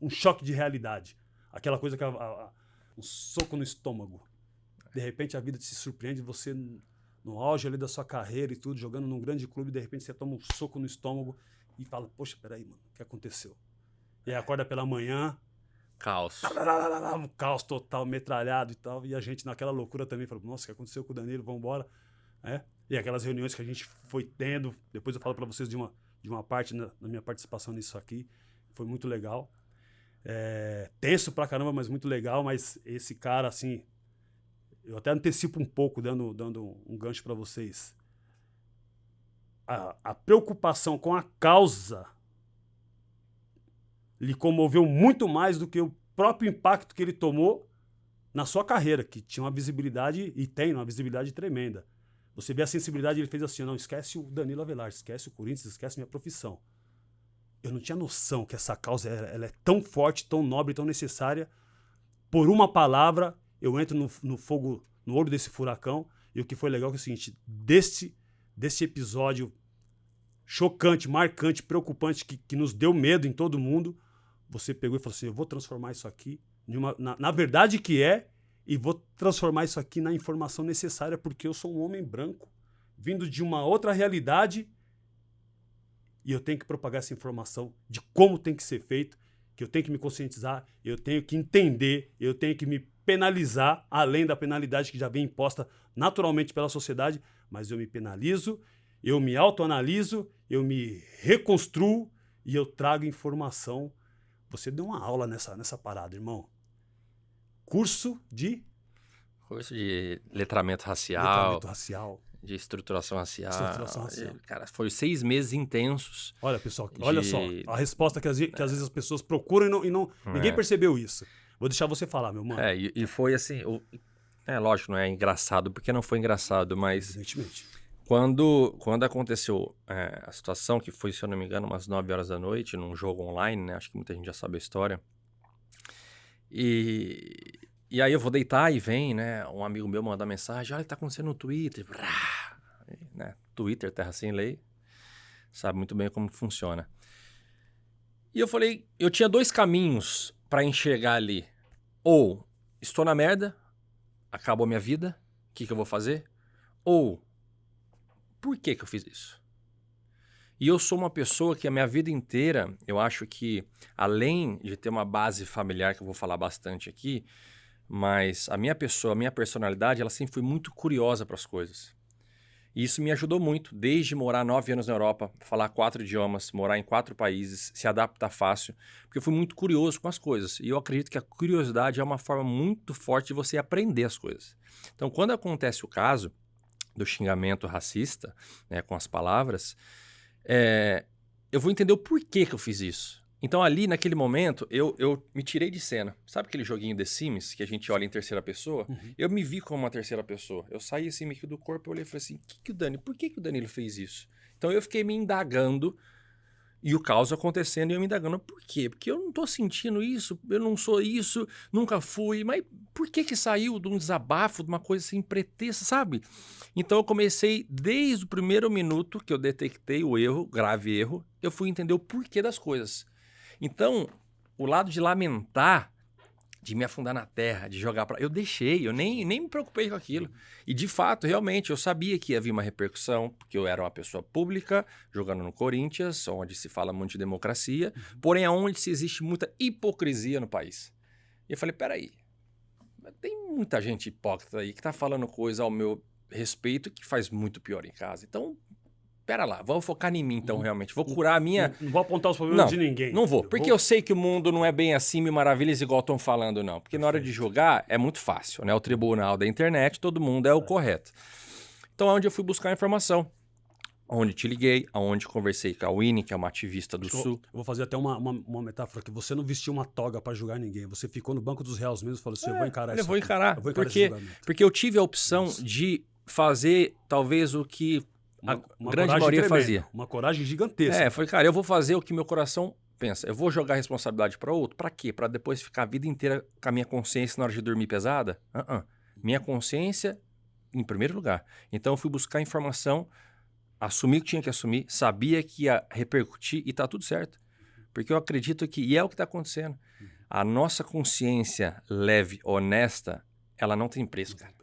um choque de realidade. Aquela coisa que um soco no estômago. De repente a vida te surpreende, você no auge ali da sua carreira e tudo, jogando num grande clube, de repente você toma um soco no estômago e fala, poxa, peraí, mano, o que aconteceu? E aí acorda pela manhã, Caos. um caos total, metralhado e tal, e a gente naquela loucura também, falou, nossa, o que aconteceu com o Danilo, vambora. E aquelas reuniões que a gente foi tendo, depois eu falo para vocês de uma parte na minha participação nisso aqui, foi muito legal. Tenso pra caramba, mas muito legal, mas esse cara, assim, eu até antecipo um pouco, dando um gancho para vocês. A preocupação com a causa lhe comoveu muito mais do que o próprio impacto que ele tomou na sua carreira, que tinha uma visibilidade, e tem uma visibilidade tremenda. Você vê a sensibilidade, ele fez assim, não, esquece o Danilo Avelar, esquece o Corinthians, esquece minha profissão. Eu não tinha noção que essa causa ela é tão forte, tão nobre, tão necessária. Por uma palavra, eu entro no fogo, no olho desse furacão, e o que foi legal é o seguinte, desse episódio chocante, marcante, preocupante, que nos deu medo em todo mundo, você pegou e falou assim, eu vou transformar isso aqui na verdade que é, e vou transformar isso aqui na informação necessária, porque eu sou um homem branco, vindo de uma outra realidade, e eu tenho que propagar essa informação de como tem que ser feito, que eu tenho que me conscientizar, eu tenho que entender, eu tenho que me penalizar, além da penalidade que já vem imposta naturalmente pela sociedade, mas eu me penalizo, eu me autoanaliso, eu me reconstruo e eu trago informação. Você deu uma aula nessa parada, irmão. Curso de letramento racial. De estruturação racial. Cara, foi 6 meses intensos. Olha, pessoal, olha só. A resposta que às vezes as pessoas procuram e não ninguém percebeu isso. Vou deixar você falar, meu mano. E foi assim... lógico, não é engraçado, porque não foi engraçado, mas... Evidentemente. Quando aconteceu a situação, que foi, se eu não me engano, umas 9 horas da noite, num jogo online, né? Acho que muita gente já sabe a história. E aí eu vou deitar e vem, né? Um amigo meu manda mensagem, olha, tá acontecendo no Twitter. Né? Twitter, terra sem lei. Sabe muito bem como funciona. E eu falei, eu tinha 2 caminhos pra enxergar ali. Ou estou na merda, acabou a minha vida, o que eu vou fazer? Ou, por que eu fiz isso? E eu sou uma pessoa que a minha vida inteira, eu acho que, além de ter uma base familiar, que eu vou falar bastante aqui, mas a minha personalidade, ela sempre foi muito curiosa para as coisas. E isso me ajudou muito, desde morar 9 anos na Europa, falar 4 idiomas, morar em 4 países, se adaptar fácil, porque eu fui muito curioso com as coisas. E eu acredito que a curiosidade é uma forma muito forte de você aprender as coisas. Então, quando acontece o caso do xingamento racista, né, com as palavras, eu vou entender o porquê que eu fiz isso. Então ali, naquele momento, eu me tirei de cena. Sabe aquele joguinho The Sims, que a gente olha em terceira pessoa? Uhum. Eu me vi como uma terceira pessoa. Eu saí assim meio que do corpo, eu olhei e falei assim, por que o Danilo fez isso? Então eu fiquei me indagando, e o caos acontecendo, e eu me indagando, por quê? Porque eu não tô sentindo isso, eu não sou isso, nunca fui, mas por que saiu de um desabafo, de uma coisa assim, pretexto, sabe? Então eu comecei, desde o primeiro minuto que eu detectei o erro, grave erro, eu fui entender o porquê das coisas. Então, o lado de lamentar, de me afundar na terra, de jogar pra... Eu deixei, eu nem me preocupei com aquilo. E de fato, realmente, eu sabia que ia vir uma repercussão, porque eu era uma pessoa pública, jogando no Corinthians, onde se fala muito de democracia, porém onde se existe muita hipocrisia no país. E eu falei, peraí, tem muita gente hipócrita aí que tá falando coisa ao meu respeito que faz muito pior em casa. Então, pera lá, vou focar em mim então, realmente. Vou curar a minha... Não vou apontar os problemas de ninguém. Não vou, porque eu sei que o mundo não é bem assim, mil maravilhas, igual estão falando, não. Porque na hora de julgar é muito fácil, né? O tribunal da internet, todo mundo é o correto. Então, é onde eu fui buscar informação. Onde te liguei, aonde conversei com a Winnie, que é uma ativista do Sul. Eu vou fazer até uma metáfora, que você não vestiu uma toga pra julgar ninguém. Você ficou no banco dos réus mesmo e falou assim, eu vou encarar isso. Eu vou encarar, esse porque eu tive a opção de fazer, talvez, o que... Uma grande maioria tremenda, fazia. Uma coragem gigantesca. Foi, cara, eu vou fazer o que meu coração pensa. Eu vou jogar a responsabilidade para outro? Para quê? Para depois ficar a vida inteira com a minha consciência na hora de dormir pesada? Minha consciência em primeiro lugar. Então eu fui buscar informação, assumi o que tinha que assumir, sabia que ia repercutir e tá tudo certo. Porque eu acredito que, e é o que está acontecendo, a nossa consciência leve, honesta, ela não tem preço, cara.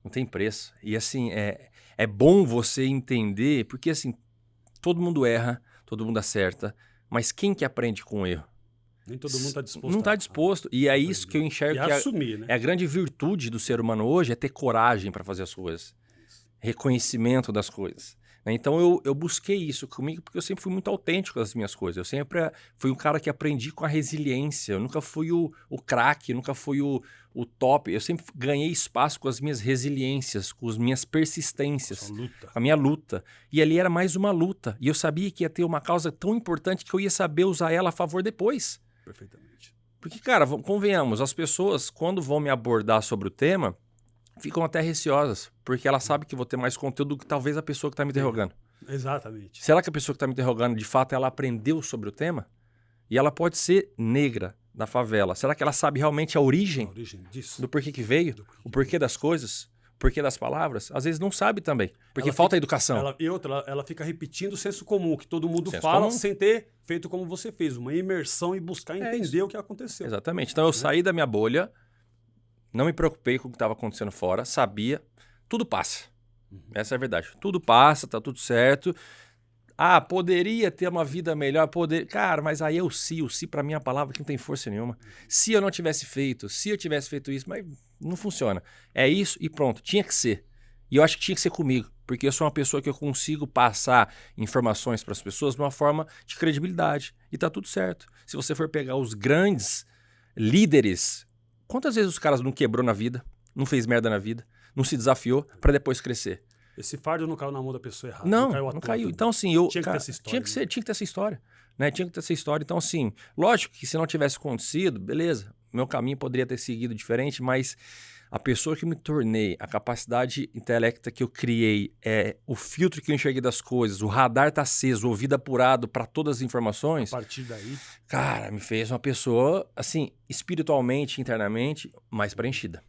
Não tem preço. E assim, é bom você entender, porque assim, todo mundo erra, todo mundo acerta, mas quem que aprende com o erro? Nem todo mundo está disposto. Não está disposto. E é isso que eu enxergo e que assumir, né? é a grande virtude do ser humano hoje, é ter coragem para fazer as coisas. Reconhecimento das coisas. Né? Então eu busquei isso comigo porque eu sempre fui muito autêntico das minhas coisas. Eu sempre fui um cara que aprendi com a resiliência. Eu nunca fui o craque, nunca fui o top. Eu sempre ganhei espaço com as minhas resiliências, com as minhas persistências, com a minha luta. E ali era mais uma luta. E eu sabia que ia ter uma causa tão importante que eu ia saber usar ela a favor depois. Perfeitamente. Porque, cara, convenhamos, as pessoas, quando vão me abordar sobre o tema, ficam até receosas, porque ela sabe que vou ter mais conteúdo do que talvez a pessoa que está me interrogando. Exatamente. Será que a pessoa que está me interrogando, de fato, ela aprendeu sobre o tema? E ela pode ser negra da favela. Será que ela sabe realmente a origem disso? do porquê que veio? O porquê das coisas? O porquê das palavras? Às vezes não sabe também, porque falta educação. Ela fica repetindo o senso comum, que todo mundo fala, sem ter feito como você fez, uma imersão e buscar entender o que aconteceu. Exatamente. Então eu saí da minha bolha, não me preocupei com o que estava acontecendo fora, sabia, tudo passa. Essa é a verdade. Tudo passa, tá tudo certo. Ah, poderia ter uma vida melhor, Cara, mas aí é o si pra mim é uma palavra que não tem força nenhuma. Se eu não tivesse feito, se eu tivesse feito isso, mas não funciona. É isso e pronto, tinha que ser. E eu acho que tinha que ser comigo, porque eu sou uma pessoa que eu consigo passar informações para as pessoas de uma forma de credibilidade. E tá tudo certo. Se você for pegar os grandes líderes, quantas vezes os caras não quebrou na vida, não fez merda na vida, não se desafiou para depois crescer? Esse fardo não caiu na mão da pessoa errada. Não caiu. Então, assim, tinha que ter essa história. Tinha que ter essa história. Né? Tinha que ter essa história. Então, assim, lógico que se não tivesse acontecido, beleza, meu caminho poderia ter seguido diferente, mas a pessoa que me tornei, a capacidade intelecta que eu criei, o filtro que eu enxerguei das coisas, o radar tá aceso, o ouvido apurado para todas as informações. A partir daí, cara, me fez uma pessoa, assim, espiritualmente, internamente, mais preenchida.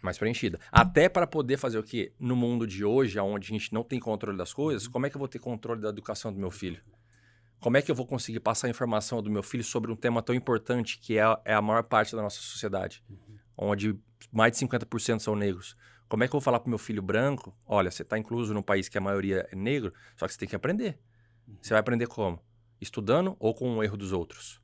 Mais preenchida. Até para poder fazer o quê? No mundo de hoje, onde a gente não tem controle das coisas, como é que eu vou ter controle da educação do meu filho? Como é que eu vou conseguir passar a informação do meu filho sobre um tema tão importante que é a maior parte da nossa sociedade, onde mais de 50% são negros? Como é que eu vou falar para o meu filho branco? Olha, você está incluso num país que a maioria é negro, só que você tem que aprender. Você vai aprender como? Estudando ou com o erro dos outros?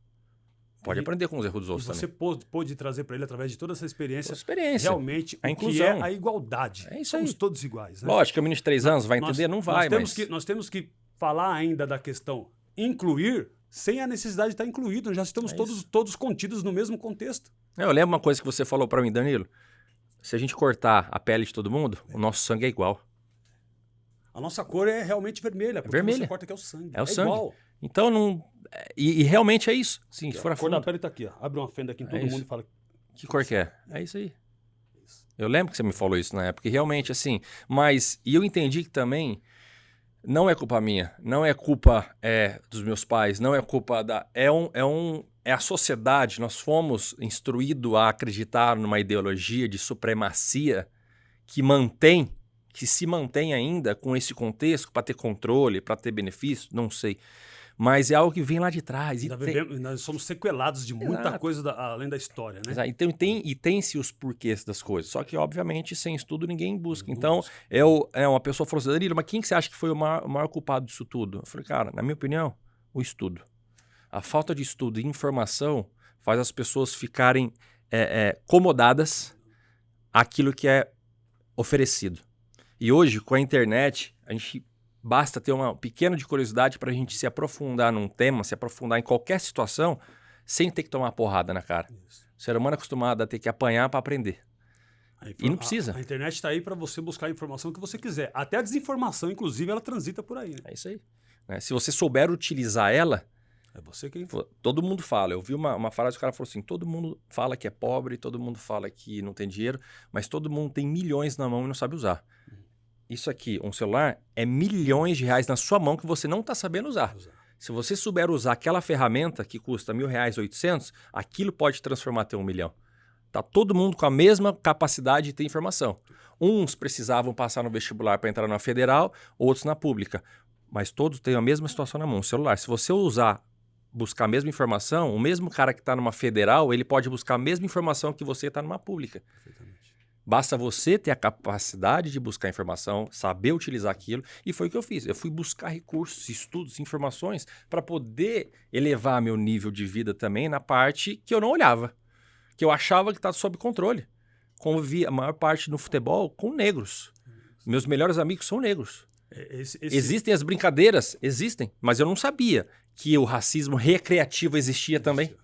Pode aprender com os erros dos outros também. Você pôde trazer para ele, através de toda essa experiência, a realmente o inclusão. que é a igualdade. É isso Somos aí. todos iguais. Né? Lógico que o menino de 3 anos vai entender, não vai, Nós temos que falar ainda da questão incluir sem a necessidade de estar incluído. Já estamos todos contidos no mesmo contexto. Eu lembro uma coisa que você falou para mim, Danilo. Se a gente cortar a pele de todo mundo, o nosso sangue é igual. A nossa cor é realmente vermelha, porque vermelha. você corta que é o sangue. É o sangue. Igual. Então, não... E realmente é isso. Sim, se for a cor da pele tá aqui, ó. Abre uma fenda aqui em todo mundo e fala... Que cor que é? É isso aí. Eu lembro que você me falou isso na época, e realmente, assim... Mas, e eu entendi que também não é culpa minha, não é culpa dos meus pais, não é culpa da... É a sociedade, nós fomos instruídos a acreditar numa ideologia de supremacia que se mantém ainda com esse contexto para ter controle, para ter benefício, não sei. Mas é algo que vem lá de trás. Nós somos sequelados de muita coisa além da história, né? Exato. Então, tem-se os porquês das coisas. Só que, obviamente, sem estudo ninguém busca. Então, uma pessoa falou assim, Danilo, mas quem que você acha que foi o maior culpado disso tudo? Eu falei, cara, na minha opinião, o estudo. A falta de estudo e informação faz as pessoas ficarem acomodadas àquilo que é oferecido. E hoje, com a internet, a gente... Basta ter uma pequena de curiosidade para a gente se aprofundar num tema, se aprofundar em qualquer situação, sem ter que tomar uma porrada na cara. Isso. O ser humano é acostumado a ter que apanhar para aprender. E não precisa. A internet está aí para você buscar a informação que você quiser. Até a desinformação, inclusive, ela transita por aí. Né? É isso aí. Né? Se você souber utilizar ela... É você quem... Todo mundo fala. Eu vi uma frase que o cara falou assim, todo mundo fala que é pobre, todo mundo fala que não tem dinheiro, mas todo mundo tem milhões na mão e não sabe usar. Isso aqui, um celular, é milhões de reais na sua mão que você não está sabendo usar. Se você souber usar aquela ferramenta que custa R$1.000, 800, aquilo pode transformar até 1 milhão. Tá todo mundo com a mesma capacidade de ter informação. Uns precisavam passar no vestibular para entrar na federal, outros na pública. Mas todos têm a mesma situação na mão, o celular. Se você usar buscar a mesma informação, o mesmo cara que está numa federal, ele pode buscar a mesma informação que você está numa pública. Perfeitamente. Basta você ter a capacidade de buscar informação, saber utilizar aquilo, e foi o que eu fiz. Eu fui buscar recursos, estudos, informações para poder elevar meu nível de vida também na parte que eu não olhava, que eu achava que estava sob controle. Convivi a maior parte no futebol com negros. Meus melhores amigos são negros. Existem as brincadeiras? Existem, mas eu não sabia que o racismo recreativo existia também.